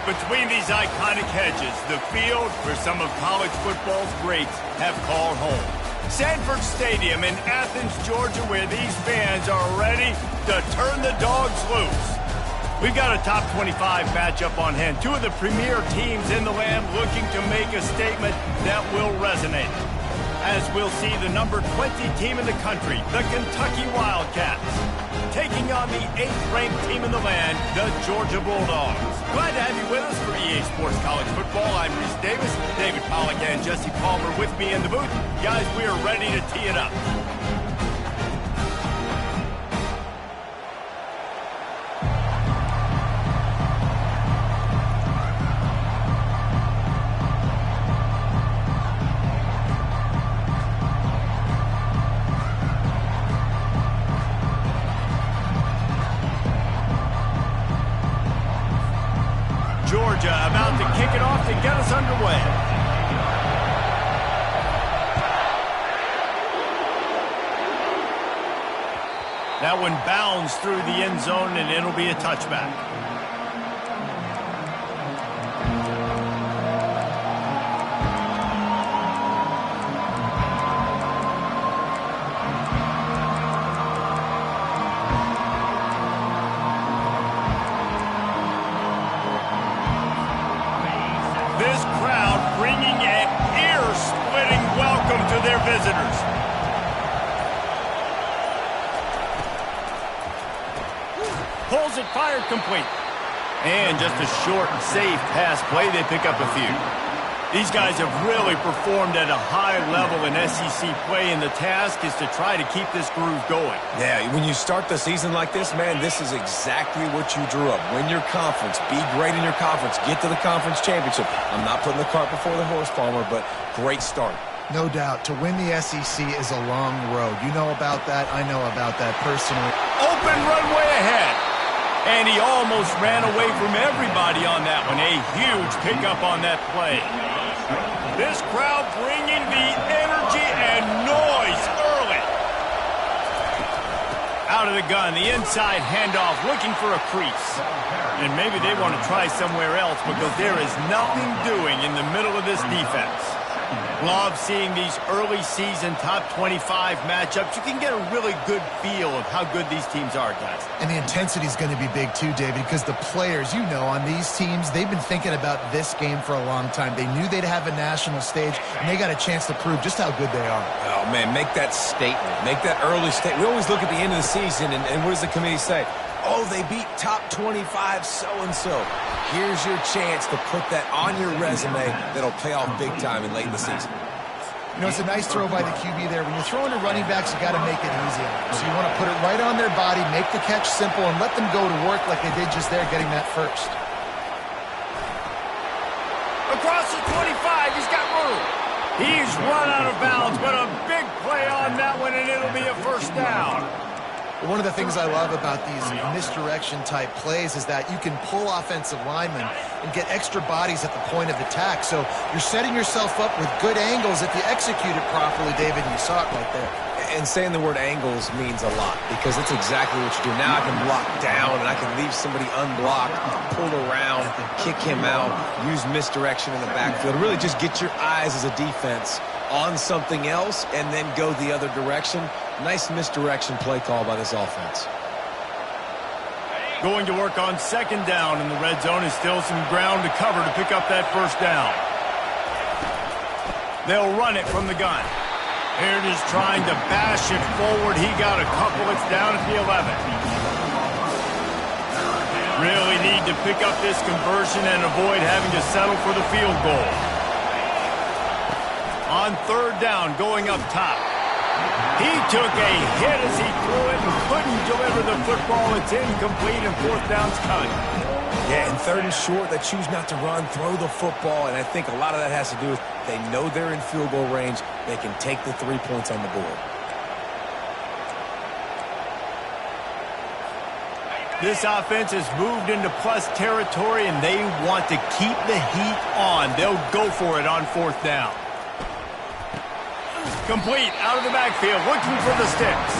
between these iconic hedges, the field where some of college football's greats have called home. Sanford Stadium in Athens, Georgia, where these fans are ready to turn the dogs loose. We've got a top 25 matchup on hand. Two of the premier teams in the land looking to make a statement that will resonate. As we'll see the number 20 team in the country, the Kentucky Wildcats, taking on the 8th-ranked team in the land, the Georgia Bulldogs. Glad to have you with us for EA Sports College Football. I'm Reese Davis, David Pollack, and Jesse Palmer with me in the booth. Guys, we are ready to tee it up. Georgia about to kick it off to get us underway. That one bounds through the end zone, and it'll be a touchback. This crowd bringing an ear-splitting welcome to their visitors. Pulls it, fired, complete. And just a short and safe pass play, they pick up a few. These guys have really performed at a high level in SEC play, and the task is to try to keep this groove going. Yeah, when you start the season like this, man, this is exactly what you drew up. Win your conference, be great in your conference, get to the conference championship. I'm not putting the cart before the horse, Palmer, but great start. No doubt. To win the SEC is a long road. You know about that. I know about that personally. Open runway ahead. And he almost ran away from everybody on that one. A huge pickup on that play. This crowd bringing the energy and noise early. Out of the gun, the inside handoff, looking for a crease. And maybe they want to try somewhere else because there is nothing doing in the middle of this defense. Love seeing these early season top 25 matchups. You can get a really good feel of how good these teams are, guys. And the intensity is going to be big too, David, because the players, you know, on these teams, they've been thinking about this game for a long time. They knew they'd have a national stage, and they got a chance to prove just how good they are. Oh, man, make that statement. Make that early statement. We always look at the end of the season, and what does the committee say? Oh, they beat top 25 so-and-so. Here's your chance to put that on your resume that'll pay off big time in late in the season. You know, it's a nice throw by the QB there. When you're throwing to running backs, you got to make it easy on them. So you want to put it right on their body, make the catch simple, and let them go to work like they did just there, getting that first. Across the 25, he's got room. He's run out of bounds, but a big play on that one, and it'll be a first down. One of the things I love about these misdirection-type plays is that you can pull offensive linemen and get extra bodies at the point of attack. So you're setting yourself up with good angles if you execute it properly, David, and you saw it right there. And saying the word angles means a lot because it's exactly what you do. Now I can block down, and I can leave somebody unblocked, pull around, kick him out, use misdirection in the backfield. Really just get your eyes as a defense on something else and then go the other direction. Nice misdirection play call by this offense. Going to work on second down in the red zone is still some ground to cover to pick up that first down. They'll run it from the gun. Here it is trying to bash it forward. He got a couple. It's down at the 11. Really need to pick up this conversion and avoid having to settle for the field goal. On third down, going up top. He took a hit as he threw it and couldn't deliver the football. It's incomplete and fourth down's coming. Yeah, and third and short, they choose not to run, throw the football, and I think a lot of that has to do with they know they're in field goal range. They can take the 3 points on the board. This offense has moved into plus territory, and they want to keep the heat on. They'll go for it on fourth down. Complete out of the backfield, looking for the sticks.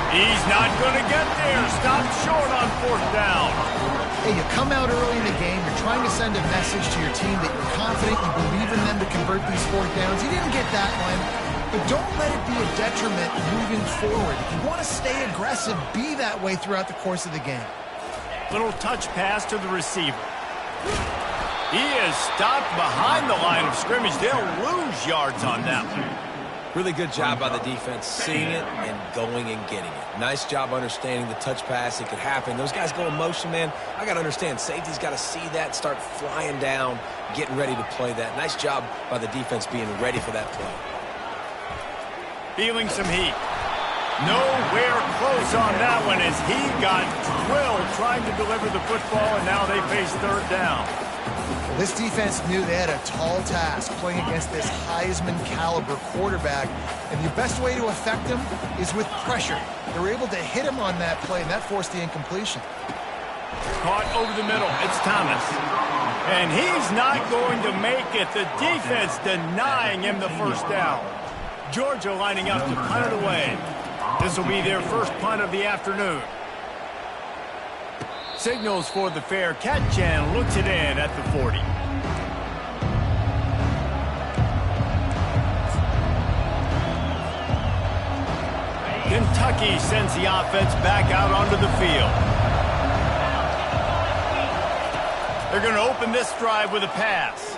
He's not going to get there. Stopped short on fourth down. Hey, you come out early in the game, you're trying to send a message to your team that you're confident, you believe in them to convert these fourth downs. You didn't get that one, but don't let it be a detriment moving forward. If you want to stay aggressive, be that way throughout the course of the game. Little touch pass to the receiver. He is stopped behind the line of scrimmage. They'll lose yards on that one. Really good job by the defense, seeing it and going and getting it. Nice job understanding the touch pass. It could happen. Those guys go in motion, man. I got to understand, safety's got to see that, start flying down, getting ready to play that. Nice job by the defense being ready for that play. Feeling some heat. Nowhere close on that one as he got drilled trying to deliver the football, and now they face third down. Well, this defense knew they had a tall task playing against this Heisman caliber quarterback, and the best way to affect him is with pressure. They were able to hit him on that play, and that forced the incompletion. Caught over the middle. It's Thomas. And he's not going to make it. The defense denying him the first down. Georgia lining up to punt it away. This will be their first punt of the afternoon. Signals for the fair catch and looks it in at the 40. Kentucky sends the offense back out onto the field. They're going to open this drive with a pass.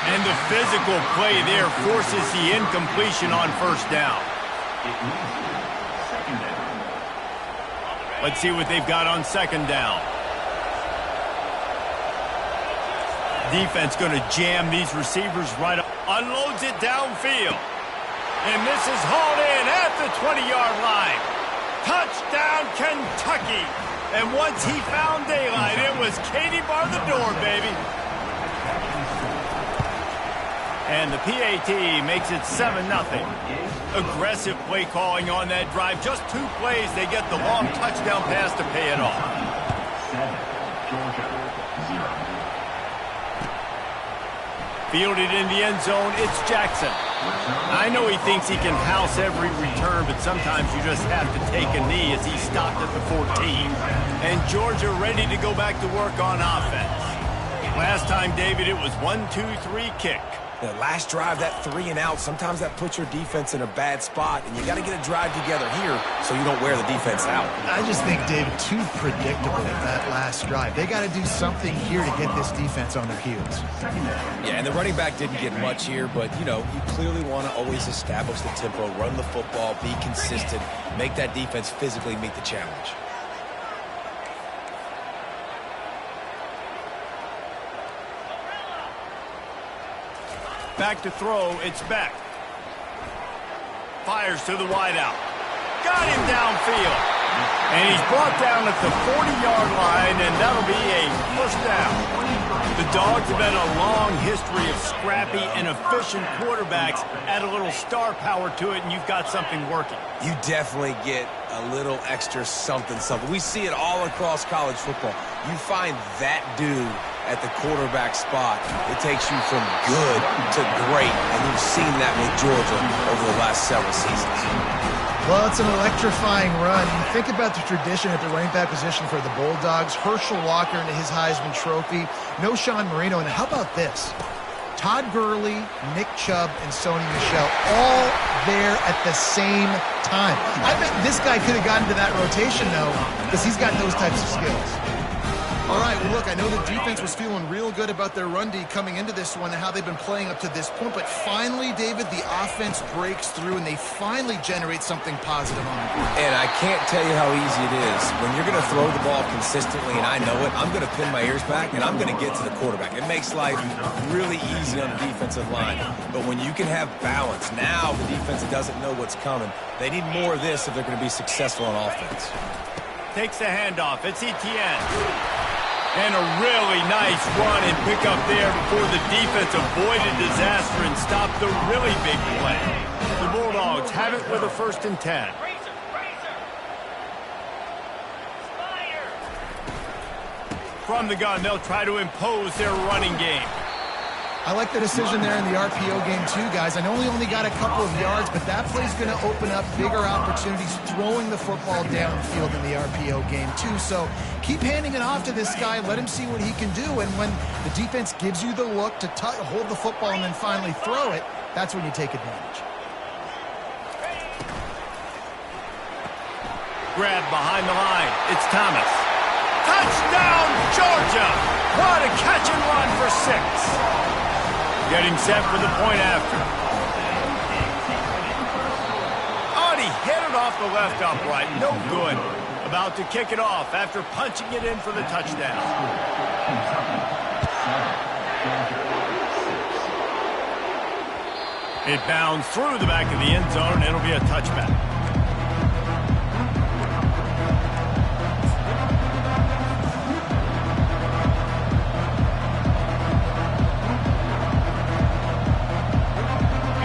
And the physical play there forces the incompletion on first down. Let's see what they've got on second down. Defense going to jam these receivers right up. Unloads it downfield. And this is hauled in at the 20-yard line. Touchdown, Kentucky. And once he found daylight, it was Katie bar the door, baby. And the PAT makes it 7-0. Aggressive play calling on that drive. Just 2 plays, they get the long touchdown pass to pay it off. Fielded in the end zone, it's Jackson. I know he thinks he can house every return, but sometimes you just have to take a knee as he stopped at the 14. And Georgia ready to go back to work on offense. Last time, David, it was 1-2-3 kick. The last drive, that 3 and out, sometimes that puts your defense in a bad spot, and you got to get a drive together here so you don't wear the defense out. I just think, David, too predictable that last drive. They got to do something here to get this defense on their heels. Yeah, and the running back didn't get much here, but, you know, you clearly want to always establish the tempo, run the football, be consistent, make that defense physically meet the challenge. Back to throw, it's Beck. Fires to the wideout. Got him downfield. And he's brought down at the 40-yard line, and that'll be a first down. The Dogs have had a long history of scrappy and efficient quarterbacks. Add a little star power to it, and you've got something working. You definitely get a little extra something. We see it all across college football. You find that dude at the quarterback spot, it takes you from good to great, and you've seen that with Georgia over the last several seasons. Well, it's an electrifying run. You think about the tradition at the running back position for the Bulldogs. Herschel Walker into his Heisman Trophy. No Sean Marino. And how about this? Todd Gurley, Nick Chubb, and Sony Michel all there at the same time. I bet this guy could have gotten to that rotation, though, because he's got those types of skills. All right, well, look, I know the defense was feeling real good about their run D coming into this one and how they've been playing up to this point, but finally, David, the offense breaks through and they finally generate something positive on the ground. And I can't tell you how easy it is. When you're going to throw the ball consistently, and I know it, I'm going to pin my ears back and I'm going to get to the quarterback. It makes life really easy on the defensive line. But when you can have balance, now the defense doesn't know what's coming. They need more of this if they're going to be successful on offense. Takes the handoff. It's Etienne. And a really nice run and pick up there before the defense avoided disaster and stopped the really big play. The Bulldogs have it with a 1st and 10. From the gun, they'll try to impose their running game. I like the decision there in the RPO game too, guys. I know he only got a couple of yards, but that play's going to open up bigger opportunities throwing the football downfield in the RPO game too. So keep handing it off to this guy. Let him see what he can do. And when the defense gives you the look to hold the football and then finally throw it, that's when you take advantage. Grab behind the line. It's Thomas. Touchdown, Georgia! What a catch and run for 6. Getting set for the point after. Oh, and he hit it off the left upright. No good. About to kick it off after punching it in for the touchdown. It bounds through the back of the end zone, and it'll be a touchback.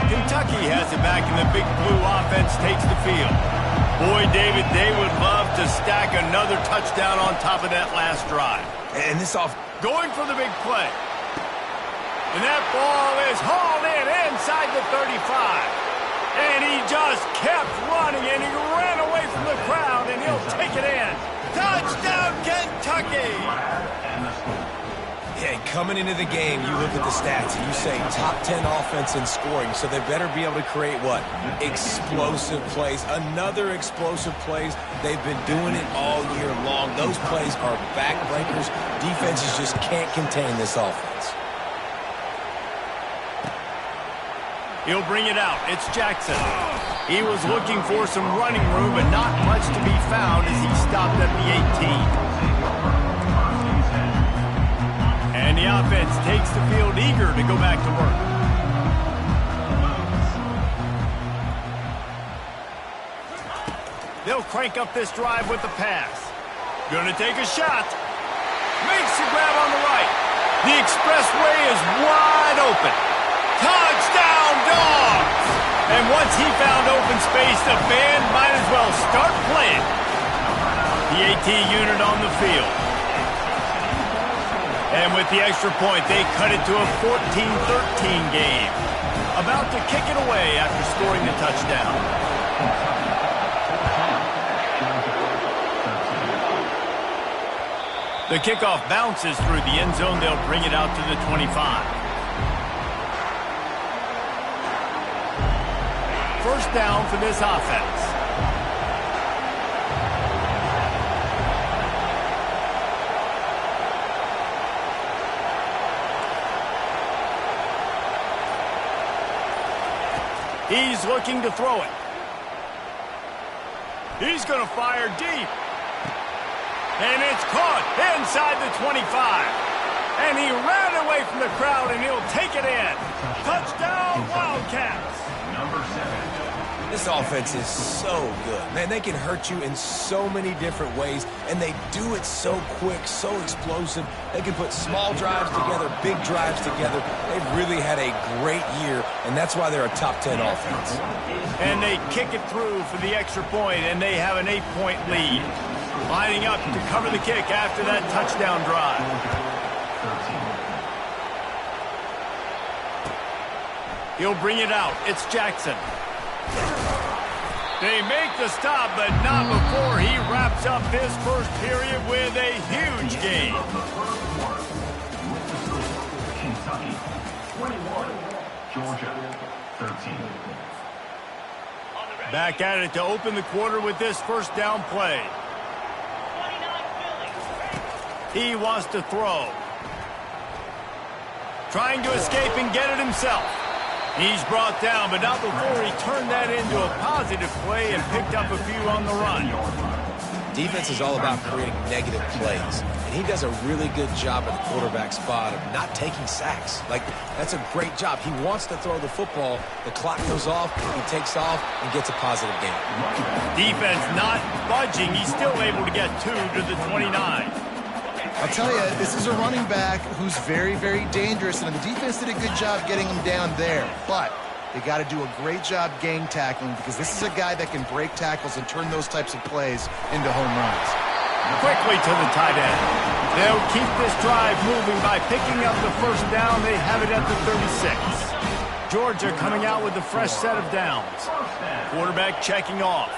Kentucky has it back, and the big blue offense takes the field. Boy, David, they would love to stack another touchdown on top of that last drive. And this off going for the big play. And that ball is hauled in inside the 35. And he just kept running, and he ran away from the crowd, and he'll take it in. Touchdown, Kentucky! Yeah, coming into the game, you look at the stats and you say top 10 offense in scoring, so they better be able to create what? Explosive plays. Another explosive plays. They've been doing it all year long. Those plays are backbreakers. Defenses just can't contain this offense. He'll bring it out. It's Jackson. He was looking for some running room, but not much to be found as he stopped at the 18. And the offense takes the field eager to go back to work. They'll crank up this drive with the pass. Gonna take a shot. Makes the grab on the right. The expressway is wide open. Touchdown, Dogs! And once he found open space, the band might as well start playing. The AT unit on the field. And with the extra point, they cut it to a 14-13 game. About to kick it away after scoring the touchdown. The kickoff bounces through the end zone. They'll bring it out to the 25. First down for this offense. He's looking to throw it. He's going to fire deep. And it's caught inside the 25. And he ran away from the crowd, and he'll take it in. Touchdown, Wildcats. Number 7. This offense is so good. Man, they can hurt you in so many different ways, and they do it so quick, so explosive. They can put small drives together, big drives together. They've really had a great year, and that's why they're a top 10 offense. And they kick it through for the extra point, and they have an 8-point lead. Lining up to cover the kick after that touchdown drive. He'll bring it out. It's Jackson. They make the stop, but not before he wraps up this first period with a huge game. Kentucky 21, Georgia 13. Back at it to open the quarter with this first down play. He wants to throw. Trying to escape and get it himself. He's brought down, but not before he turned that into a positive play and picked up a few on the run. Defense is all about creating negative plays, and he does a really good job at the quarterback spot of not taking sacks. Like, that's a great job. He wants to throw the football. The clock goes off, he takes off, and gets a positive gain. Defense not budging. He's still able to get 2 to the 29. I'll tell you, this is a running back who's very, very dangerous, and the defense did a good job getting him down there. But they got to do a great job gang tackling, because this is a guy that can break tackles and turn those types of plays into home runs. Quickly to the tight end. They'll keep this drive moving by picking up the first down. They have it at the 36. Georgia coming out with a fresh set of downs. Quarterback checking off.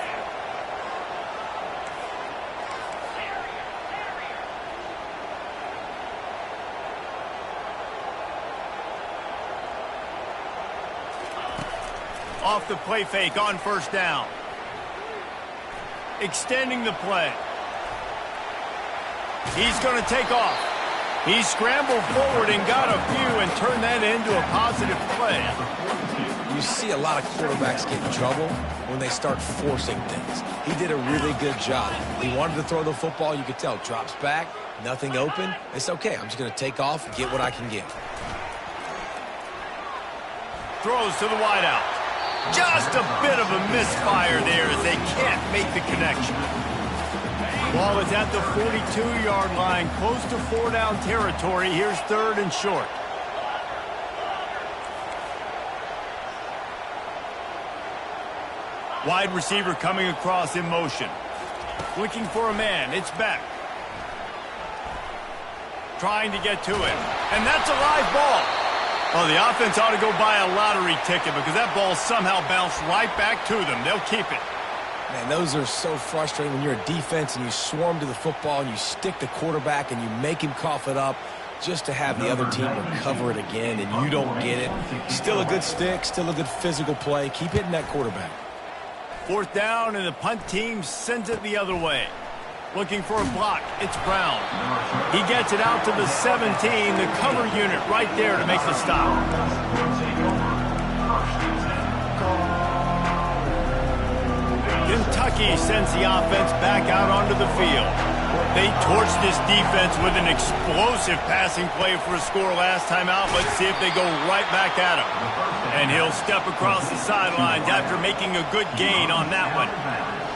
Off the play fake on first down. Extending the play. He's going to take off. He scrambled forward and got a few and turned that into a positive play. You see a lot of quarterbacks get in trouble when they start forcing things. He did a really good job. He wanted to throw the football. You could tell. Drops back, nothing open. It's okay. I'm just going to take off and get what I can get. Throws to the wideout. Just a bit of a misfire there as they can't make the connection. Ball is at the 42-yard line, close to 4-down territory. Here's 3rd and short. Wide receiver coming across in motion. Looking for a man. It's back. Trying to get to him. And that's a live ball. Oh, the offense ought to go buy a lottery ticket because that ball somehow bounced right back to them. They'll keep it. Man, those are so frustrating when you're a defense and you swarm to the football and you stick the quarterback and you make him cough it up just to have the other team recover it again and you don't get it. Still a good stick, still a good physical play. Keep hitting that quarterback. 4th down and the punt team sends it the other way. Looking for a block. It's Brown. He gets it out to the 17. The cover unit right there to make the stop. Kentucky sends the offense back out onto the field. They torched this defense with an explosive passing play for a score last time out. Let's see if they go right back at him. And he'll step across the sidelines after making a good gain on that one.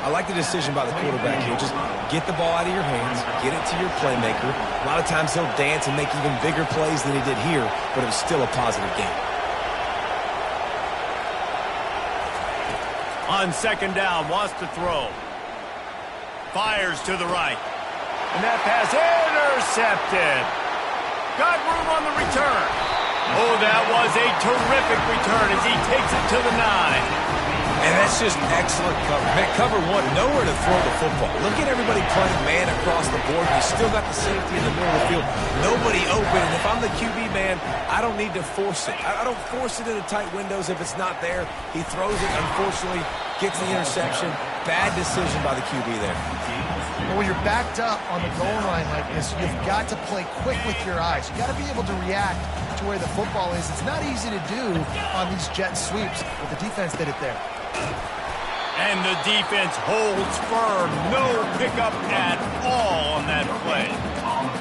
I like the decision by the quarterback here. Just get the ball out of your hands, get it to your playmaker. A lot of times he'll dance and make even bigger plays than he did here, but it was still a positive game. On 2nd down, wants to throw. Fires to the right. And that pass intercepted. Got room on the return. Oh, that was a terrific return as he takes it to the 9. And that's just excellent cover. Man, cover one, nowhere to throw the football. Look at everybody playing man across the board. You still got the safety in the middle of the field. Nobody open. And if I'm the QB man, I don't need to force it. I don't force it into tight windows if it's not there. He throws it, unfortunately, gets the interception. Bad decision by the QB there. But when you're backed up on the goal line like this, you've got to play quick with your eyes. You've got to be able to react to where the football is. It's not easy to do on these jet sweeps, but the defense did it there. And the defense holds firm. No pickup at all on that play.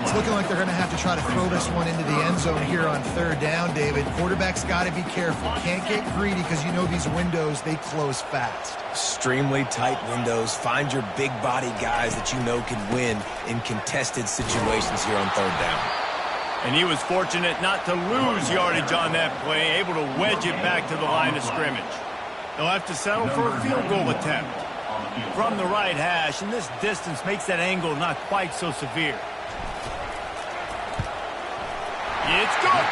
It's looking like they're going to have to try to throw this one into the end zone here on 3rd down, David. Quarterback's got to be careful. Can't get greedy because you know these windows, they close fast. Extremely tight windows. Find your big body guys that you know can win in contested situations here on 3rd down. And he was fortunate not to lose yardage on that play, able to wedge it back to the line of scrimmage. They'll have to settle for a field goal attempt from the right hash, and this distance makes that angle not quite so severe. It's good.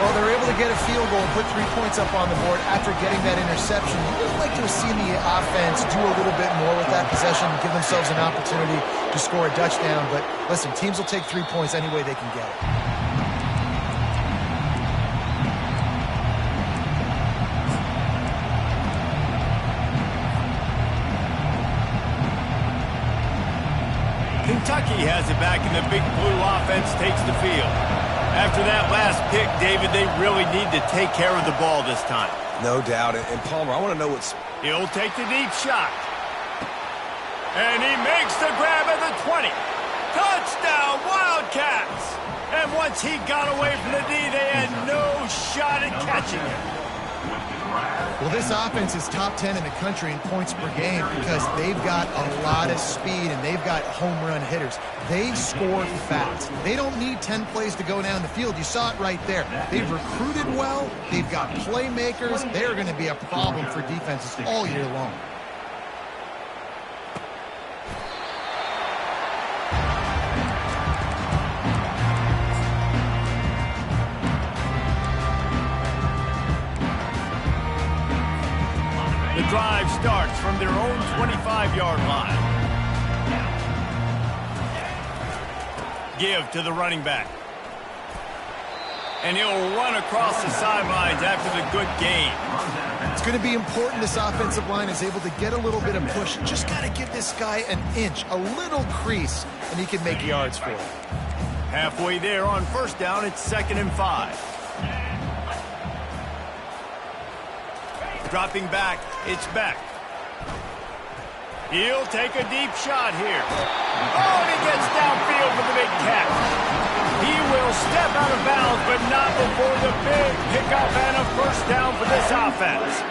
Well, they're able to get a field goal and put 3 points up on the board after getting that interception. You would like to have seen the offense do a little bit more with that possession, give themselves an opportunity to score a touchdown. But listen, teams will take 3 points any way they can get it. Kentucky has it back, and the Big Blue offense takes the field. After that last pick, David, they really need to take care of the ball this time. No doubt. And Palmer, I want to know what's... He'll take the deep shot. And he makes the grab at the 20. Touchdown, Wildcats! And once he got away from the D, they had no shot at catching him. Well, this offense is top 10 in the country in points per game because they've got a lot of speed and they've got home run hitters. They score fast. They don't need 10 plays to go down the field. You saw it right there. They've recruited well. They've got playmakers. They're going to be a problem for defenses all year long. The drive starts from their own 25-yard line. Give to the running back. And he'll run across the sidelines after the good gain. It's going to be important this offensive line is able to get a little bit of push. Just got to give this guy an inch, a little crease, and he can make yards for it. Halfway there on first down, it's 2nd and 5. Dropping back, it's Beck. He'll take a deep shot here. Oh, and he gets downfield for the big catch. He will step out of bounds, but not before the big pickup and a first down for this offense.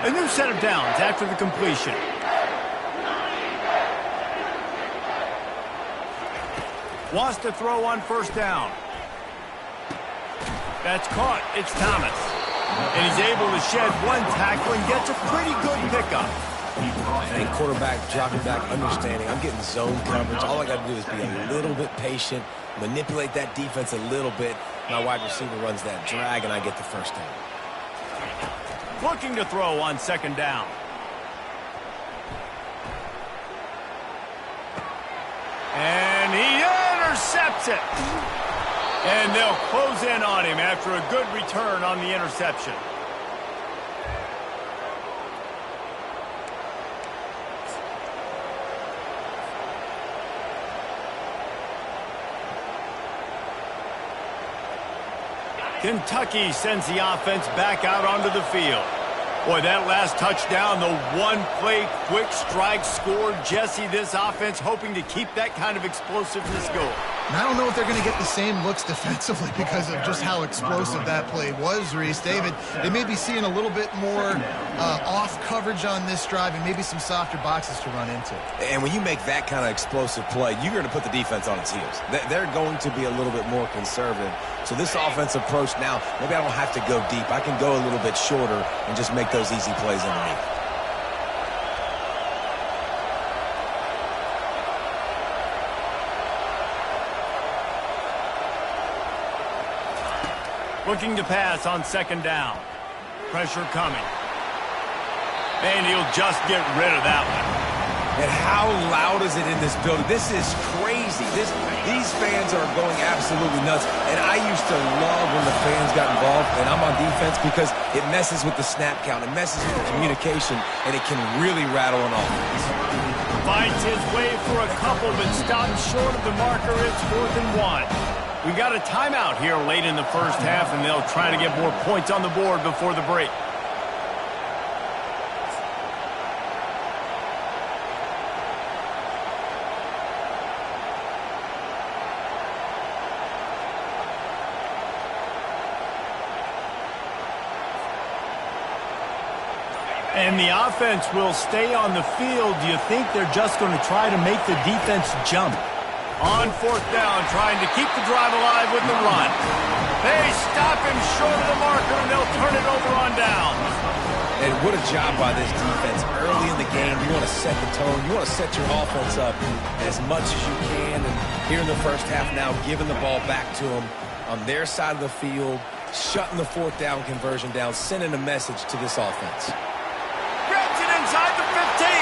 A new set of downs after the completion. Wants to throw on first down. That's caught. It's Thomas. And he's able to shed one tackle and gets a pretty good pickup. And quarterback dropping back, understanding I'm getting zone coverage. All I got to do is be a little bit patient, manipulate that defense a little bit. My wide receiver runs that drag, and I get the first down. Looking to throw on 2nd down. And he intercepts it. And they'll close in on him after a good return on the interception. Kentucky sends the offense back out onto the field. Boy, that last touchdown, the one-play quick strike scored. Jesse, this offense hoping to keep that kind of explosiveness going. And I don't know if they're going to get the same looks defensively because of just how explosive that play was, Reese. David, they may be seeing a little bit more off coverage on this drive and maybe some softer boxes to run into. And when you make that kind of explosive play, you're going to put the defense on its heels. They're going to be a little bit more conservative. So this offense approach now, maybe I don't have to go deep. I can go a little bit shorter and just make those easy plays underneath. Looking to pass on 2nd down. Pressure coming. And he'll just get rid of that one. And how loud is it in this building? This is crazy. These fans are going absolutely nuts. And I used to love when the fans got involved, and I'm on defense because it messes with the snap count. It messes with the communication, and it can really rattle an offense. Finds his way for a couple, but stops short of the marker. It's 4th and 1. We got a timeout here late in the first half, and they'll try to get more points on the board before the break. And the offense will stay on the field. Do you think they're just going to try to make the defense jump? On 4th down, trying to keep the drive alive with the run. They stop him short of the marker, and they'll turn it over on down. And what a job by this defense. Early in the game, you want to set the tone. You want to set your offense up as much as you can. And here in the first half now, giving the ball back to them on their side of the field, shutting the 4th down conversion down, sending a message to this offense. Grabs it inside the 15.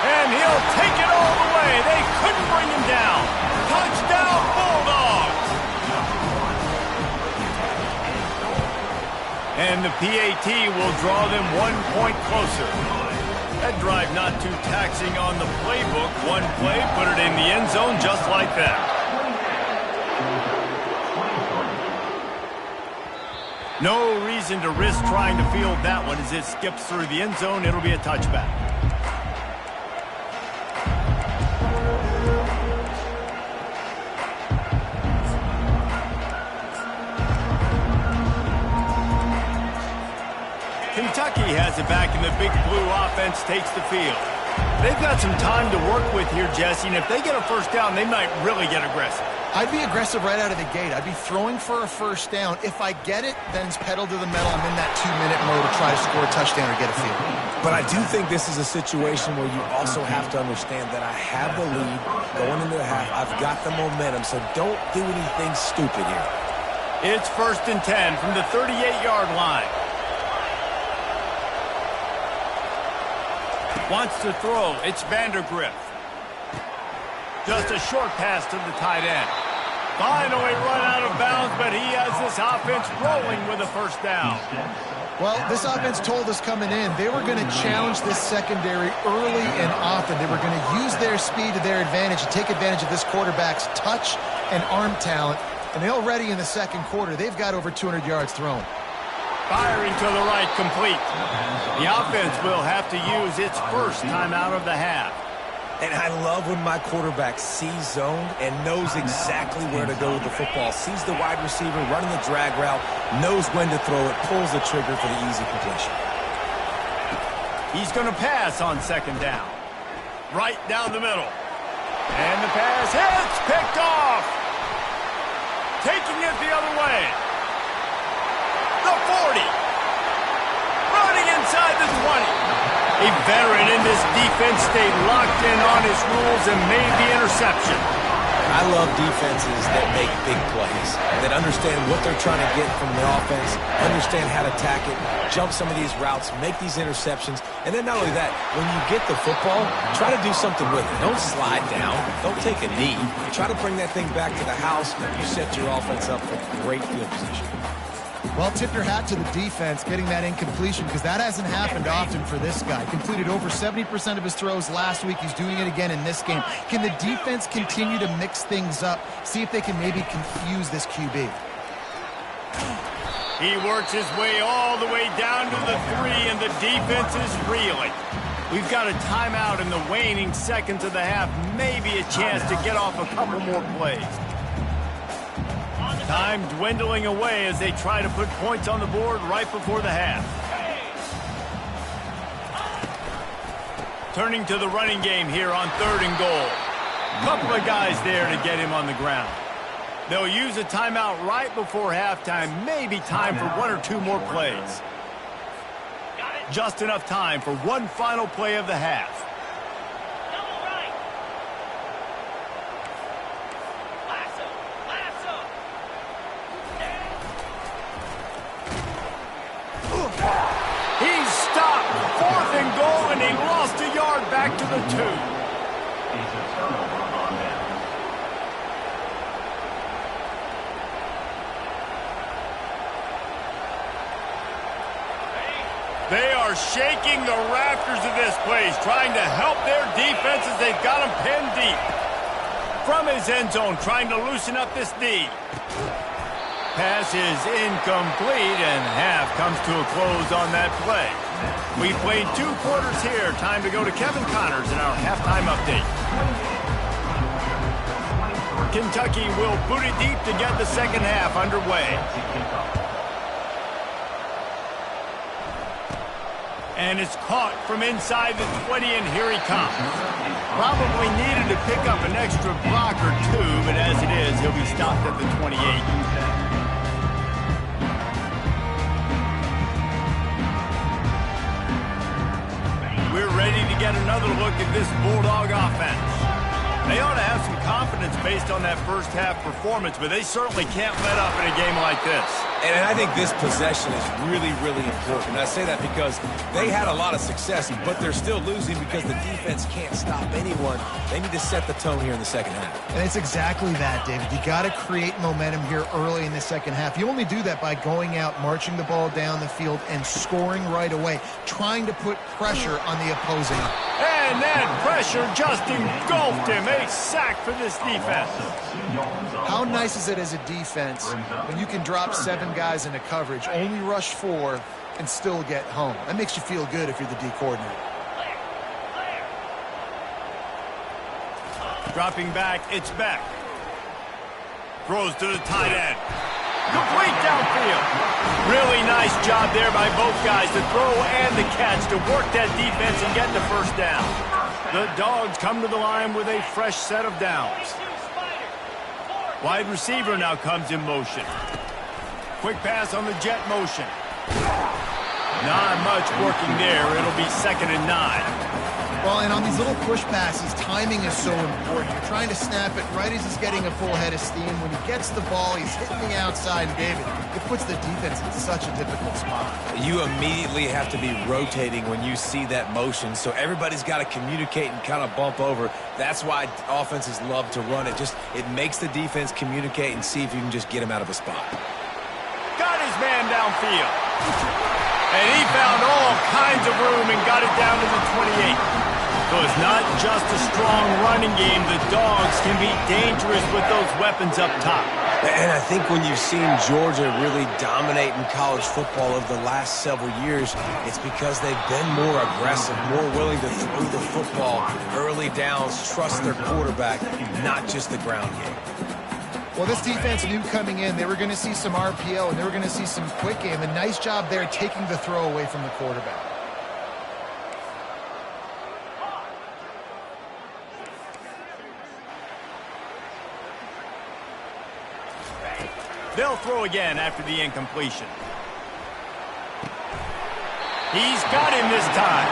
And he'll take it all the way. They couldn't bring him down. Touchdown, Bulldogs. And the PAT will draw them 1 point closer. That drive not too taxing on the playbook. One play, put it in the end zone just like that. No reason to risk trying to field that one as it skips through the end zone. It'll be a touchback. Kentucky has it back, and the big blue offense takes the field. They've got some time to work with here, Jesse, and if they get a first down, they might really get aggressive. I'd be aggressive right out of the gate. I'd be throwing for a first down. If I get it, then it's pedal to the metal. I'm in that 2-minute mode to try to score a touchdown or get a field. But I do think this is a situation where you also have to understand that I have the lead going into the half. I've got the momentum, so don't do anything stupid here. It's 1st and 10 from the 38-yard line. Wants to throw. It's Vandergriff. Just a short pass to the tight end. Finally run out of bounds, but he has this offense rolling with a first down. Well, this offense told us coming in they were going to challenge this secondary early and often. They were going to use their speed to their advantage and take advantage of this quarterback's touch and arm talent. And already in the second quarter, they've got over 200 yards thrown. Firing to the right, complete. The offense will have to use its first timeout of the half. And I love when my quarterback sees zoned and knows exactly where to go with the football. Sees the wide receiver running the drag route, knows when to throw it, pulls the trigger for the easy completion. He's going to pass on second down. Right down the middle. And the pass hits, picked off. Taking it the other way. The 40. Running inside the 20. A veteran in this defense stayed locked in on his rules and made the interception. I love defenses that make big plays, that understand what they're trying to get from the offense, understand how to attack it, jump some of these routes, make these interceptions, and then not only that, when you get the football, try to do something with it. Don't slide down. Don't take a knee. Try to bring that thing back to the house. You set your offense up for great field position. Well, tip your hat to the defense getting that incompletion because that hasn't happened often for this guy. Completed over 70% of his throws last week. He's doing it again in this game. Can the defense continue to mix things up? See if they can maybe confuse this QB. He works his way all the way down to the 3, and the defense is reeling. We've got a timeout in the waning seconds of the half. Maybe a chance to get off a couple more plays. Time dwindling away as they try to put points on the board right before the half. Turning to the running game here on 3rd and goal. Couple of guys there to get him on the ground. They'll use a timeout right before halftime. Maybe time for 1 or 2 more plays. Just enough time for one final play of the half. He's stopped. 4th and goal, and he lost a yard back to the 2. They are shaking the rafters of this place, trying to help their defense as they've got them pinned deep. From his end zone, trying to loosen up this D. Pass is incomplete, and half comes to a close on that play. We played 2 quarters here. Time to go to Kevin Connors in our halftime update. Kentucky will boot it deep to get the second half underway. And it's caught from inside the 20, and here he comes. Probably needed to pick up an extra block or 2, but as it is, he'll be stopped at the 28. We're ready to get another look at this Bulldog offense. They ought to have some confidence based on that first half performance, but they certainly can't let up in a game like this. And I think this possession is really, really important. I say that because they had a lot of success, but they're still losing because the defense can't stop anyone. They need to set the tone here in the second half. And it's exactly that, David. You got to create momentum here early in the second half. You only do that by going out, marching the ball down the field, and scoring right away, trying to put pressure on the opposing. And that pressure just engulfed him. A sack for this defense. How nice is it as a defense when you can drop 7 guys into coverage, only rush 4, and still get home? That makes you feel good if you're the D coordinator. Dropping back, it's Beck. Throws to the tight end. Complete downfield. Really nice job there by both guys, the throw and the catch, to work that defense and get the first down. The Dogs come to the line with a fresh set of downs. Wide receiver now comes in motion. Quick pass on the jet motion. Not much working there. It'll be 2nd and 9. Well, and on these little push passes, timing is so important. You're trying to snap it right as he's getting a full head of steam. When he gets the ball, he's hitting the outside. And David, it puts the defense in such a difficult spot. You immediately have to be rotating when you see that motion, so everybody's got to communicate and kind of bump over. That's why offenses love to run it. It makes the defense communicate and see if you can just get him out of a spot. Got his man downfield. And he found all kinds of room and got it down to the 28. So it's not just a strong running game. The Dogs can be dangerous with those weapons up top. And I think when you've seen Georgia really dominate in college football over the last several years, it's because they've been more aggressive, more willing to throw the football, early downs, trust their quarterback, not just the ground game. Well, this defense knew coming in they were going to see some RPO and they were going to see some quick game. A nice job there taking the throw away from the quarterback. They'll throw again after the incompletion. He's got him this time.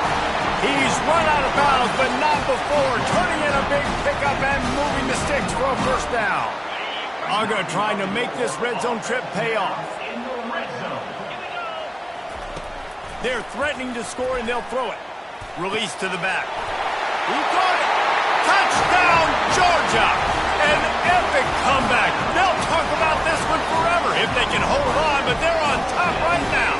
He's run out of bounds, but not before. Turning in a big pickup and moving the sticks for a first down. Uga trying to make this red zone trip pay off. They're threatening to score, and they'll throw it. Release to the back. He got it. Touchdown, Georgia! An epic comeback. They'll talk about this one forever if they can hold on, but they're on top right now.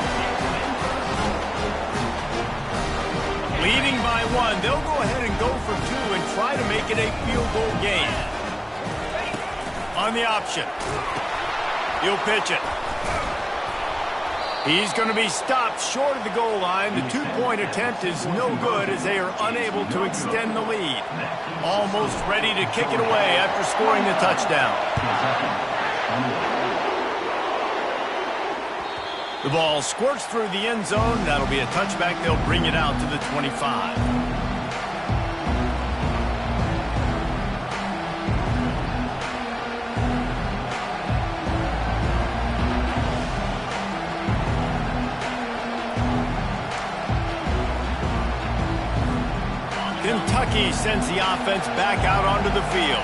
Leading by one, they'll go ahead and go for two and try to make it a field goal game. On the option. He'll pitch it. He's going to be stopped short of the goal line. The two-point attempt is no good as they are unable to extend the lead. Almost ready to kick it away after scoring the touchdown. The ball squirts through the end zone. That'll be a touchback. They'll bring it out to the 25. Kentucky sends the offense back out onto the field.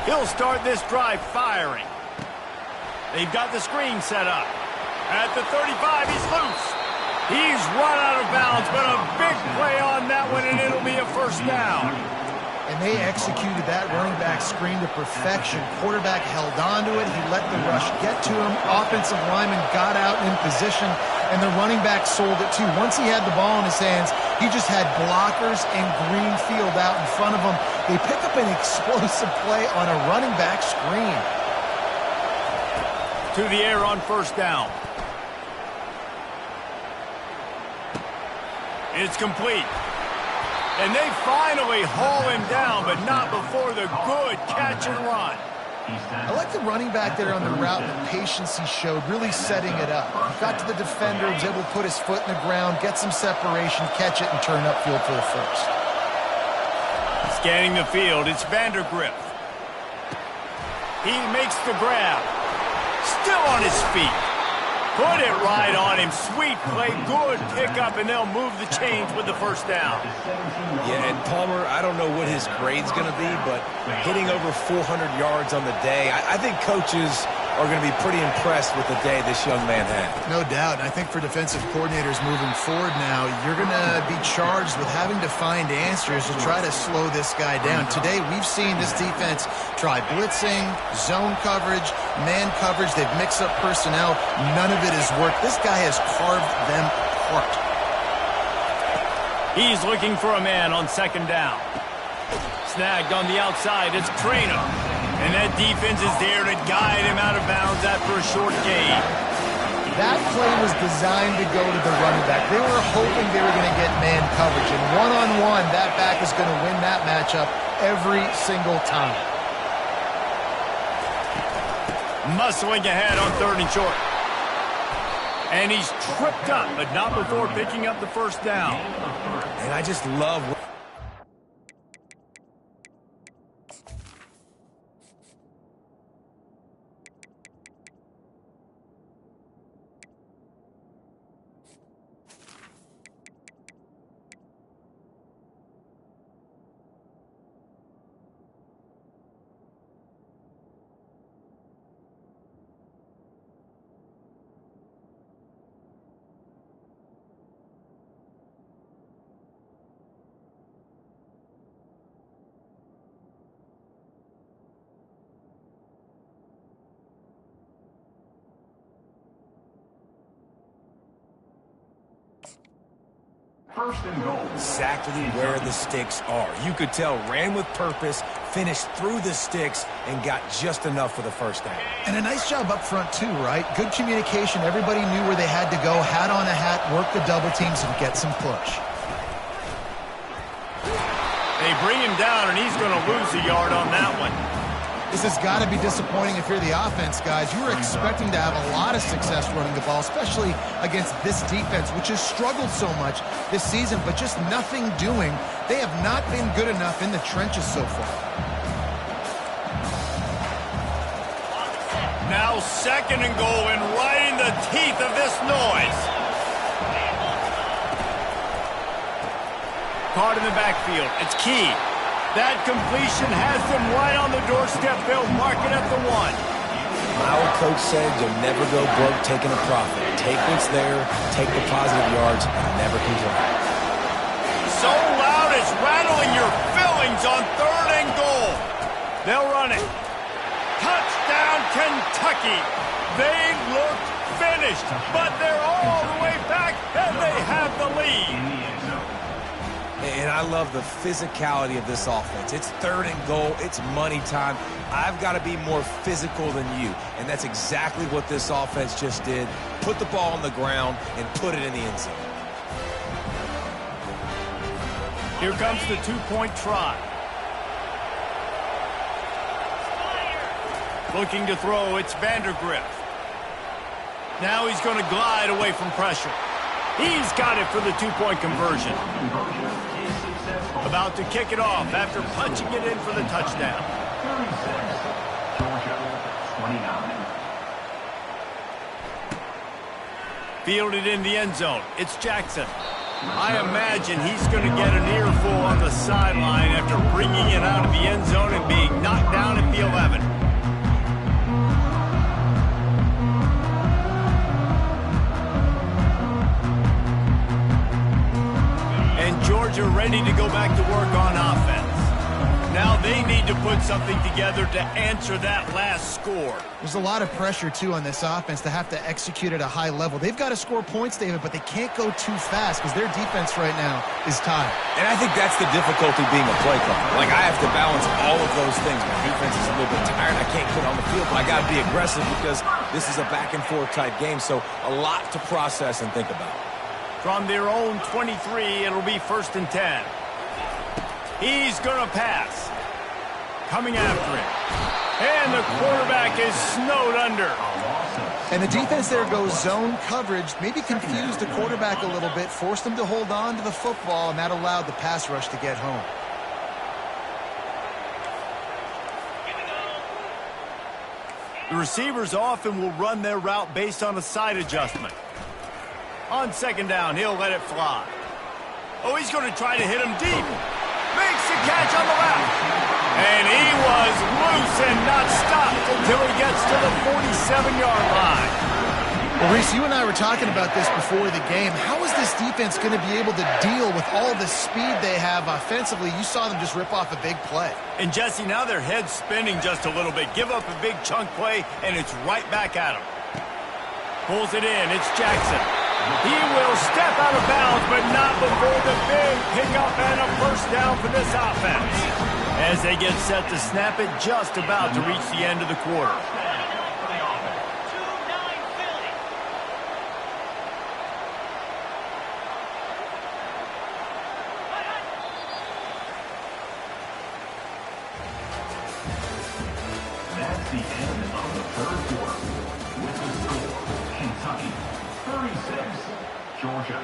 He'll start this drive firing. They've got the screen set up. At the 35, he's loose. He's run out of bounds, but a big play on that one, and it'll be a first down. And they executed that running back screen to perfection. Quarterback held on to it. He let the rush get to him. Offensive lineman got out in position, and the running back sold it too. Once he had the ball in his hands, he just had blockers and green field out in front of him. They pick up an explosive play on a running back screen. To the air on first down. It's complete. And they finally haul him down, but not before the good catch and run. I like the running back there on the route and the patience he showed, really setting it up. He got to the defender, was able to put his foot in the ground, get some separation, catch it, and turn upfield for the first. Scanning the field, it's Vandergrift. He makes the grab. Still on his feet. Put it right on him. Sweet play, good pickup, and they'll move the chains with the first down. Yeah, and Palmer, I don't know what his grade's going to be, but hitting over 400 yards on the day, I think coaches are going to be pretty impressed with the day this young man had. No doubt. And I think for defensive coordinators moving forward now, you're going to be charged with having to find answers to try to slow this guy down. Today, we've seen this defense try blitzing, zone coverage, man coverage. They've mixed up personnel. None of it has worked. This guy has carved them apart. He's looking for a man on second down. Snagged on the outside. It's Trainer. And that defense is there to guide him out of bounds after a short gain. That play was designed to go to the running back. They were hoping they were going to get man coverage. And one-on-one, that back is going to win that matchup every single time. Muscling ahead on third and short. And he's tripped up, but not before picking up the first down. And I just love... And I just love what First and goal. Exactly where the sticks are. You could tell ran with purpose, finished through the sticks, and got just enough for the first down. And a nice job up front too, right? Good communication. Everybody knew where they had to go. Hat on a hat, work the double teams, and get some push. They bring him down, and he's going to lose a yard on that one. This has got to be disappointing if you're the offense, guys. You were expecting to have a lot of success running the ball, especially against this defense, which has struggled so much this season, but just nothing doing. They have not been good enough in the trenches so far. Now 2nd and goal, and right in the teeth of this noise. Caught in the backfield. It's key. That completion has them right on the doorstep. They'll mark it at the 1. My old coach said you'll never go broke taking a profit. Take what's there, take the positive yards, and never complain. So loud it's rattling your fillings on 3rd and goal. They'll run it. Touchdown, Kentucky. They look finished, but they're all the way back, and they have the lead. And I love the physicality of this offense. It's 3rd and goal. It's money time. I've got to be more physical than you. And that's exactly what this offense just did. Put the ball on the ground and put it in the end zone. Here comes the 2-point try. Looking to throw, it's Vandergrift. Now he's going to glide away from pressure. He's got it for the 2-point conversion. About to kick it off after punching it in for the touchdown. 36, Georgia, 29. Fielded in the end zone. It's Jackson. I imagine he's going to get an earful on the sideline after bringing it out of the end zone and being knocked down at the 11. Georgia ready to go back to work on offense. Now they need to put something together to answer that last score. There's a lot of pressure, too, on this offense to have to execute at a high level. They've got to score points, David, but they can't go too fast because their defense right now is tired. And I think that's the difficulty being a play caller. Like, I have to balance all of those things. My defense is a little bit tired. I can't get on the field, but I got to be aggressive because this is a back-and-forth type game. So a lot to process and think about. From their own 23, it'll be 1st and 10. He's going to pass. Coming after him. And the quarterback is snowed under. And the defense there goes zone coverage, maybe confused the quarterback a little bit, forced him to hold on to the football, and that allowed the pass rush to get home. The receivers often will run their route based on a side adjustment. On 2nd down, he'll let it fly. Oh, he's going to try to hit him deep. Makes the catch on the left. And he was loose and not stopped until he gets to the 47-yard line. Well, Reese, you and I were talking about this before the game. How is this defense going to be able to deal with all the speed they have offensively? You saw them just rip off a big play. And, Jesse, now their head's spinning just a little bit. Give up a big chunk play, and it's right back at him. Pulls it in. It's Jackson. He will step out of bounds, but not before the big pickup and a 1st down for this offense. As they get set to snap it, just about to reach the end of the quarter. That's the end of the 3rd quarter. With the score, Kentucky 36, Georgia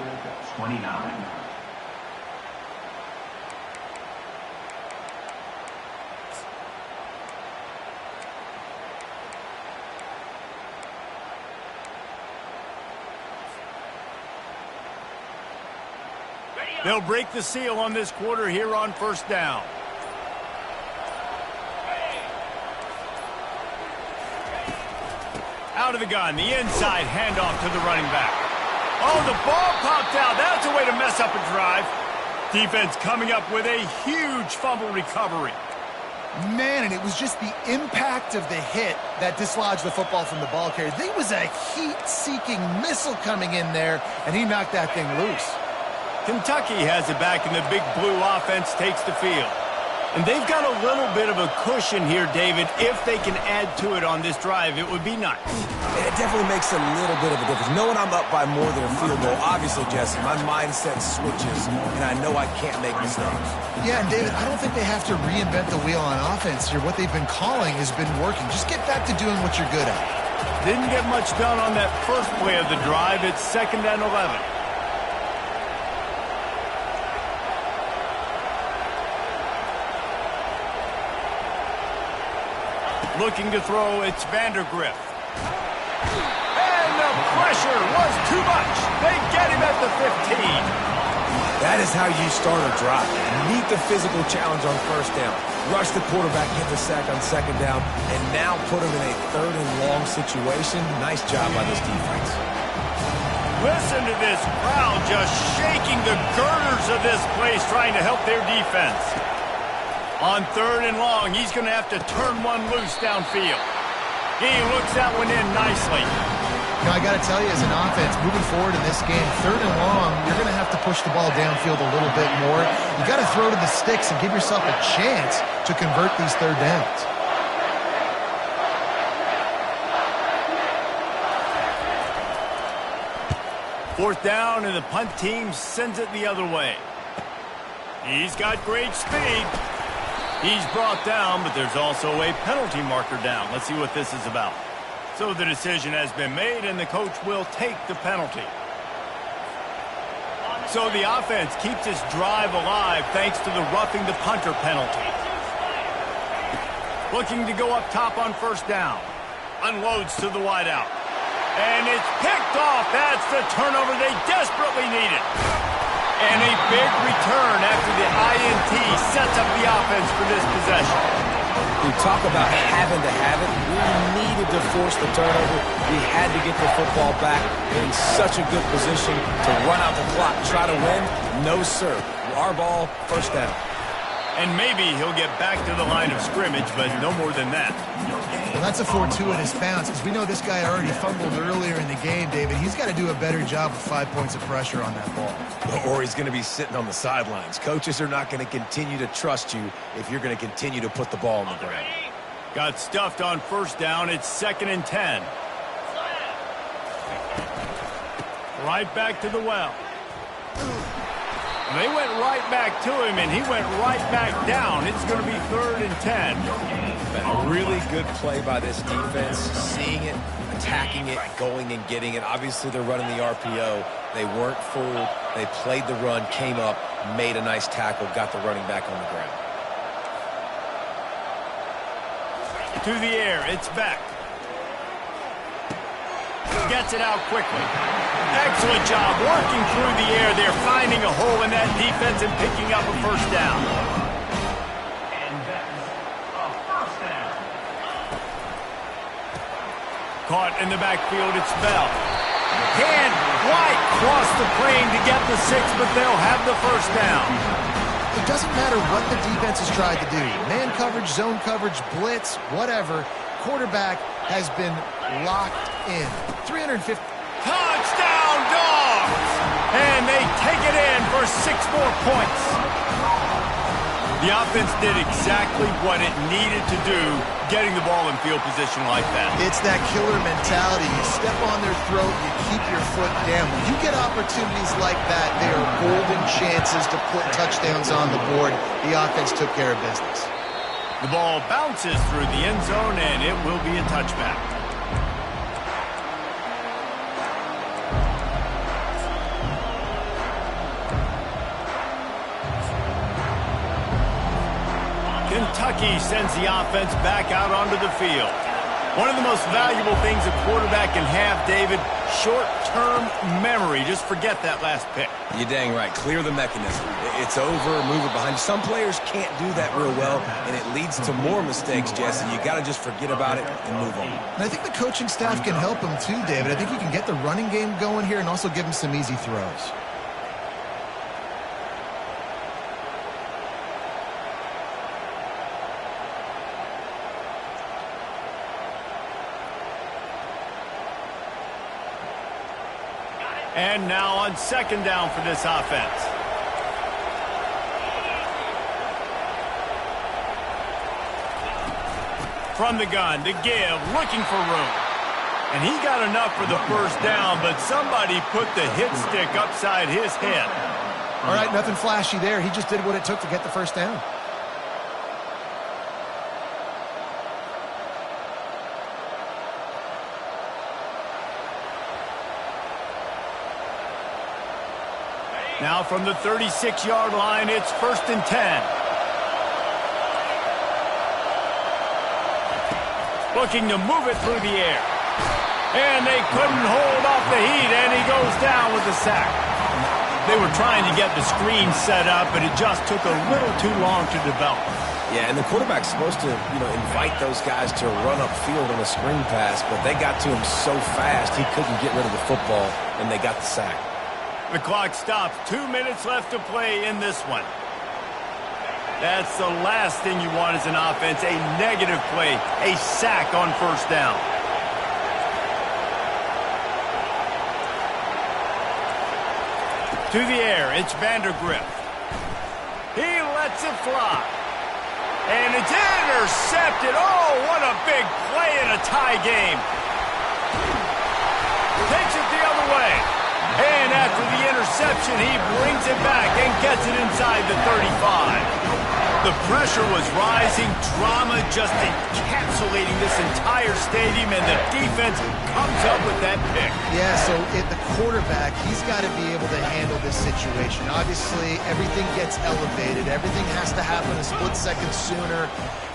29. They'll break the seal on this quarter here on 1st down. Out of the gun, the inside handoff to the running back. Oh, the ball popped out. That's a way to mess up a drive. Defense coming up with a huge fumble recovery. Man, and it was just the impact of the hit that dislodged the football from the ball carrier. There was a heat-seeking missile coming in there, and he knocked that thing loose. Kentucky has it back, and the big blue offense takes the field. And they've got a little bit of a cushion here, David. If they can add to it on this drive, it would be nice. It definitely makes a little bit of a difference. Knowing I'm up by more than a field goal, obviously, Jesse, my mindset switches, and I know I can't make mistakes. Yeah, and David, I don't think they have to reinvent the wheel on offense here. What they've been calling has been working. Just get back to doing what you're good at. Didn't get much done on that first play of the drive. It's 2nd and 11. Looking to throw, it's Vandergrift. And the pressure was too much. They get him at the 15. That is how you start a drive. Meet the physical challenge on first down. Rush the quarterback, get the sack on 2nd down, and now put him in a 3rd and long situation. Nice job by this defense. Listen to this crowd just shaking the girders of this place trying to help their defense. On 3rd and long, he's going to have to turn one loose downfield. He looks that one in nicely. Now, I got to tell you, as an offense, moving forward in this game, 3rd and long, you're going to have to push the ball downfield a little bit more. You got to throw to the sticks and give yourself a chance to convert these 3rd downs. Fourth down, and the punt team sends it the other way. He's got great speed. He's brought down, but there's also a penalty marker down. Let's see what this is about. So the decision has been made, and the coach will take the penalty. So the offense keeps this drive alive thanks to the roughing the punter penalty. Looking to go up top on 1st down. Unloads to the wideout. And it's picked off. That's the turnover they desperately needed. And a big return after the INT sets up the offense for this possession. We talk about having to have it. We needed to force the turnover. We had to get the football back. We're in such a good position to run out the clock, try to win. No, sir. Our ball, 1st down. And maybe he'll get back to the line of scrimmage, but no more than that. Well, that's a fortuitous bounce, because we know this guy already fumbled earlier in the game, David. He's got to do a better job with 5 points of pressure on that ball. Or he's going to be sitting on the sidelines. Coaches are not going to continue to trust you if you're going to continue to put the ball on the ground. Got stuffed on 1st down. It's 2nd and 10. Right back to the well. They went right back to him, and he went right back down. It's going to be 3rd and 10. A really good play by this defense, seeing it, attacking it, going and getting it. Obviously, they're running the RPO. They weren't fooled. They played the run, came up, made a nice tackle, got the running back on the ground. To the air, it's back. Gets it out quickly. Excellent job working through the air. They're finding a hole in that defense and picking up a 1st down. And that's a 1st down. Caught in the backfield, it's Bell. Can't quite cross the plane to get the 6, but they'll have the 1st down. It doesn't matter what the defense has tried to do. Man coverage, zone coverage, blitz, whatever. Quarterback has been locked in. 350. Touchdown, Dogs! And they take it in for 6 more points. The offense did exactly what it needed to do, getting the ball in field position like that. It's that killer mentality. You step on their throat, you keep your foot down. When you get opportunities like that, they are golden chances to put touchdowns on the board. The offense took care of business. The ball bounces through the end zone, and it will be a touchback. Kentucky sends the offense back out onto the field. One of the most valuable things a quarterback can have, David, short-term memory. Just forget that last pick. You're dang right. Clear the mechanism. It's over, move it behind you. Some players can't do that real well, and it leads to more mistakes, Jesse. You got to just forget about it and move on. And I think the coaching staff can help him too, David. I think you can get the running game going here and also give him some easy throws. And now on second down for this offense. From the gun to give, looking for room. And he got enough for the first down, but somebody put the hit stick upside his head. All right, nothing flashy there. He just did what it took to get the first down. Now from the 36-yard line, it's 1st and 10. Looking to move it through the air. And they couldn't hold off the heat, and he goes down with a sack. They were trying to get the screen set up, but it just took a little too long to develop. Yeah, and the quarterback's supposed to, invite those guys to run upfield on a screen pass, but they got to him so fast he couldn't get rid of the football, and they got the sack. The clock stops. 2 minutes left to play in this one. That's the last thing you want as an offense, a negative play, a sack on first down. To the air, it's Vandergrift. He lets it fly. And it's intercepted. Oh, what a big play in a tie game. Takes it the other way. And after the interception, he brings it back and gets it inside the 35. The pressure was rising, drama just encapsulating this entire stadium, and the defense comes up with that pick. Yeah, so the quarterback, he's got to be able to handle this situation. Obviously, everything gets elevated. Everything has to happen a split second sooner.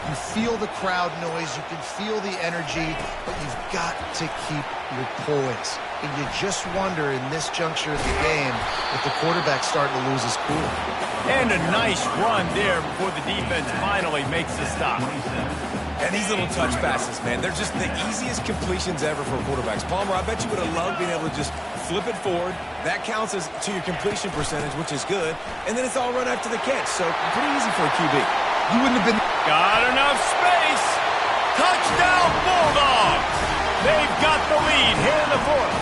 You feel the crowd noise. You can feel the energy, but you've got to keep your poise. And you just wonder in this juncture of the game if the quarterback's starting to lose his cool. And a nice run there before the defense finally makes the stop. And these little touch passes, man, they're just the easiest completions ever for quarterbacks. Palmer, I bet you would have loved being able to just flip it forward. That counts as to your completion percentage, which is good. And then it's all run after the catch, so pretty easy for a QB. You wouldn't have been... Got enough space. Touchdown Bulldogs. They've got the lead here in the fourth.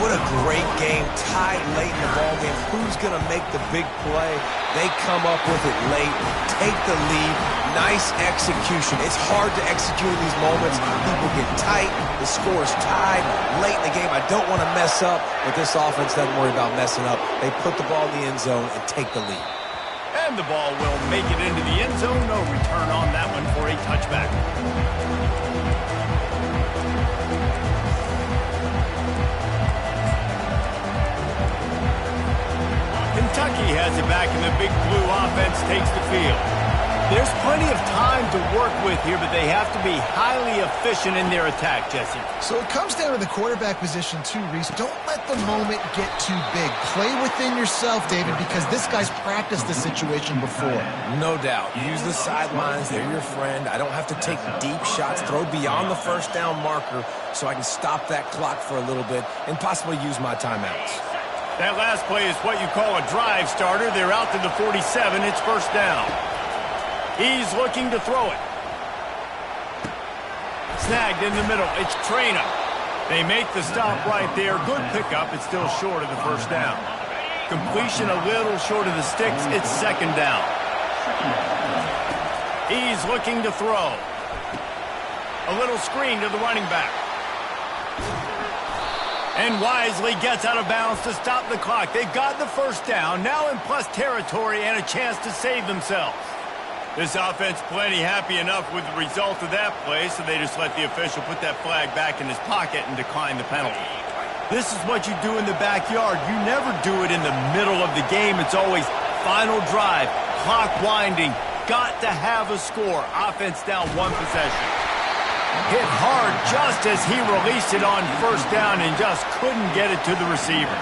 What a great game, tied late in the ballgame. Who's going to make the big play? They come up with it late, take the lead. Nice execution. It's hard to execute in these moments. People get tight. The score is tied late in the game. I don't want to mess up, but this offense doesn't worry about messing up. They put the ball in the end zone and take the lead. And the ball will make it into the end zone. No return on that one for a touchback. Kentucky has it back, and the big blue offense takes the field. There's plenty of time to work with here, but they have to be highly efficient in their attack, Jesse. So it comes down to the quarterback position too, Reese. Don't let the moment get too big. Play within yourself, David, because this guy's practiced the situation before. No doubt. Use the sidelines. They're your friend. I don't have to take deep shots, throw beyond the first down marker so I can stop that clock for a little bit and possibly use my timeouts. That last play is what you call a drive starter. They're out to the 47. It's first down. He's looking to throw it. Snagged in the middle. It's Traina. They make the stop right there. Good pickup. It's still short of the first down. Completion a little short of the sticks. It's second down. He's looking to throw. A little screen to the running back. And wisely gets out of bounds to stop the clock. They've got the first down, now in plus territory and a chance to save themselves. This offense plenty happy enough with the result of that play, so they just let the official put that flag back in his pocket and decline the penalty. This is what you do in the backyard. You never do it in the middle of the game. It's always final drive, clock winding, got to have a score. Offense down one possession. Hit hard just as he released it on first down and just couldn't get it to the receiver.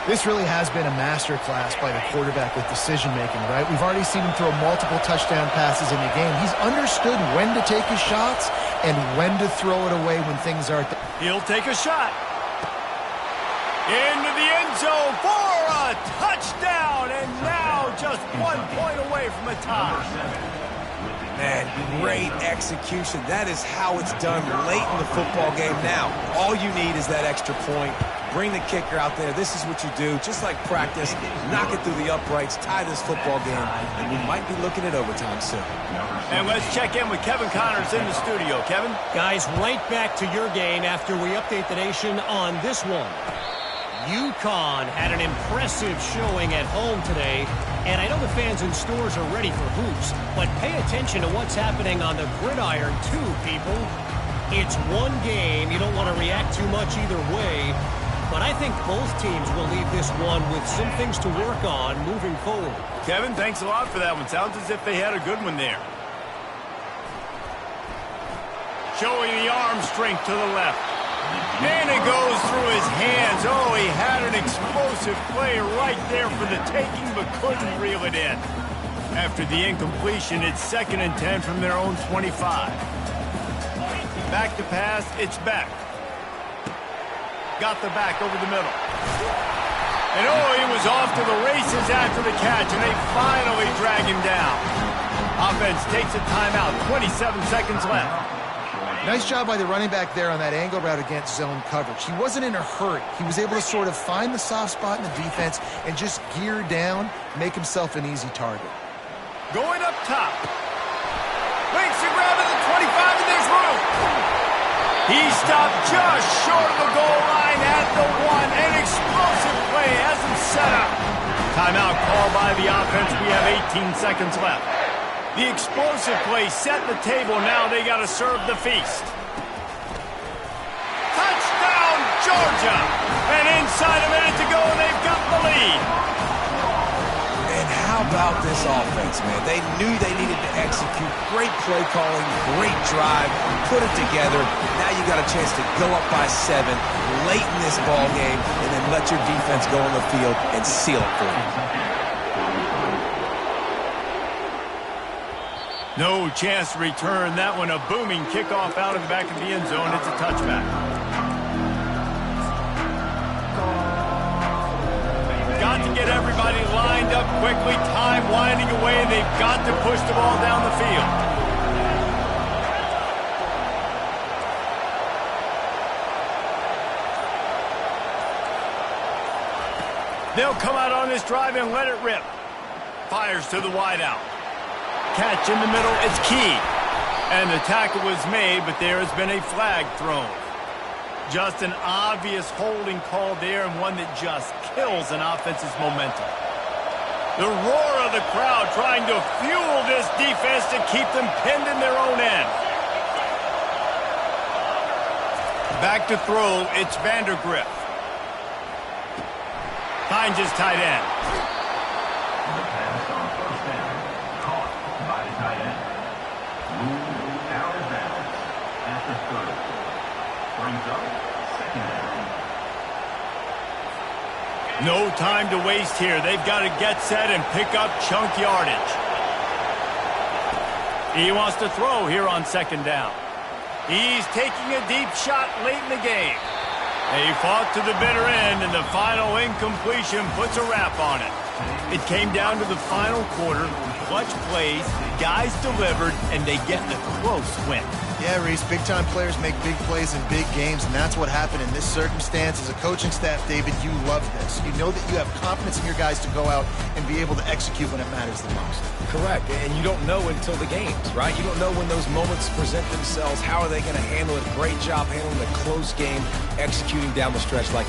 This really has been a masterclass by the quarterback with decision-making, right? We've already seen him throw multiple touchdown passes in the game. He's understood when to take his shots and when to throw it away when things aren't. He'll take a shot. Into the end zone for a touchdown, and now just 1 point away from a tie. Man, great execution. That is how it's done late in the football game. Now, all you need is that extra point. bring the kicker out there. This is what you do, just like practice. Knock it through the uprights, tie this football game, and we might be looking at overtime soon. And let's check in with Kevin Connors in the studio. Kevin? Guys, right back to your game after we update the nation on this one. UConn had an impressive showing at home today, and I know the fans in stores are ready for hoops, but pay attention to what's happening on the gridiron too, people. It's one game. You don't want to react too much either way, but I think both teams will leave this one with some things to work on moving forward. Kevin, thanks a lot for that one. Sounds as if they had a good one there. Showing the arm strength to the left. And it goes through his hands. Oh, he had an explosive play right there for the taking, but couldn't reel it in. After the incompletion, it's 2nd and 10 from their own 25. Back to pass, it's back. Got the back over the middle. And oh, he was off to the races after the catch, and they finally drag him down. Offense takes a timeout, 27 seconds left. Nice job by the running back there on that angle route against zone coverage. He wasn't in a hurry. He was able to sort of find the soft spot in the defense and just gear down, make himself an easy target. Going up top. Waits to grab at the 25, and there's room. He stopped just short of the goal line at the 1. An explosive play has him set up. Timeout called by the offense. We have 18 seconds left. The explosive play set the table. Now they got to serve the feast. Touchdown, Georgia! And inside a minute to go, they've got the lead. And how about this offense, man? They knew they needed to execute. Great play calling, great drive, put it together. Now you got a chance to go up by 7 late in this ball game and then let your defense go on the field and seal it for you. No chance to return that one. A booming kickoff out of the back of the end zone. It's a touchback. Got to get everybody lined up quickly. Time winding away. They've got to push the ball down the field. They'll come out on this drive and let it rip. Fires to the wideout. Catch in the middle, it's key. And the tackle was made, but there has been a flag thrown. Just an obvious holding call there, and one that just kills an offense's momentum. The roar of the crowd trying to fuel this defense to keep them pinned in their own end. Back to throw, it's Vandergrift. Finds his tight end. No time to waste here. They've got to get set and pick up chunk yardage. He wants to throw here on 2nd down. He's taking a deep shot late in the game. They fought to the bitter end, and the final incompletion puts a wrap on it. It came down to the final quarter. Clutch plays, guys delivered, and they get a close win. Yeah, Reese, big-time players make big plays in big games, and that's what happened in this circumstance. As a coaching staff, David, you love this. You know that you have confidence in your guys to go out and be able to execute when it matters the most. Correct, and you don't know until the games, right? You don't know when those moments present themselves. How are they going to handle it? Great job handling a close game, executing down the stretch like